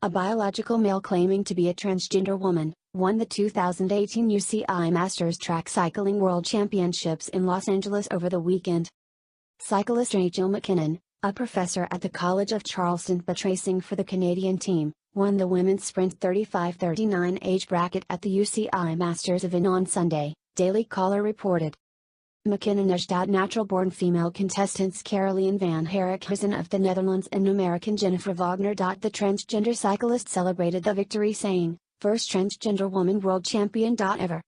a biological male claiming to be a transgender woman, won the 2018 UCI Masters Track Cycling World Championships in Los Angeles over the weekend. Cyclist Rachel McKinnon, a professor at the College of Charleston but racing for the Canadian team, won the women's sprint 35-39 age bracket at the UCI Masters event on Sunday, Daily Caller reported. McKinnon edged out natural-born female contestants Caroline van Herikhuizen of the Netherlands and American Jennifer Wagner. The transgender cyclist celebrated the victory saying, "First transgender woman world champion ever."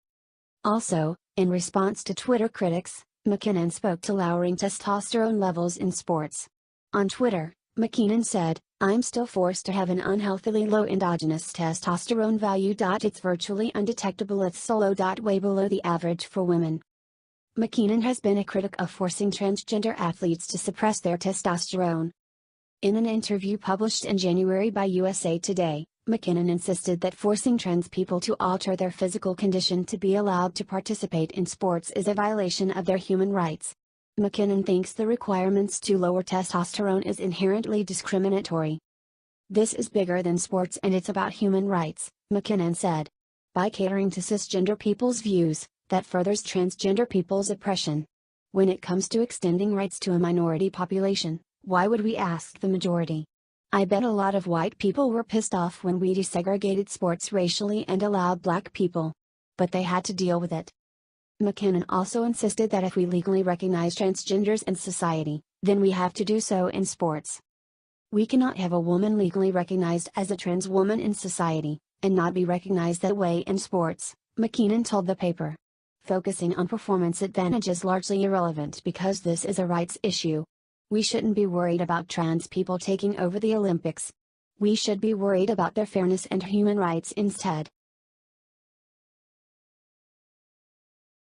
Also, in response to Twitter critics, McKinnon spoke to lowering testosterone levels in sports. On Twitter, McKinnon said, "I'm still forced to have an unhealthily low endogenous testosterone value. It's virtually undetectable. It's solo. Way below the average for women." McKinnon has been a critic of forcing transgender athletes to suppress their testosterone. In an interview published in January by USA Today, McKinnon insisted that forcing trans people to alter their physical condition to be allowed to participate in sports is a violation of their human rights. McKinnon thinks the requirements to lower testosterone is inherently discriminatory. "This is bigger than sports and it's about human rights," McKinnon said. "By catering to cisgender people's views, that furthers transgender people's oppression. When it comes to extending rights to a minority population, why would we ask the majority? I bet a lot of white people were pissed off when we desegregated sports racially and allowed black people. But they had to deal with it." McKinnon also insisted that if we legally recognize transgenders in society, then we have to do so in sports. "We cannot have a woman legally recognized as a trans woman in society, and not be recognized that way in sports," McKinnon told the paper. "Focusing on performance advantage is largely irrelevant because this is a rights issue. We shouldn't be worried about trans people taking over the Olympics. We should be worried about their fairness and human rights instead."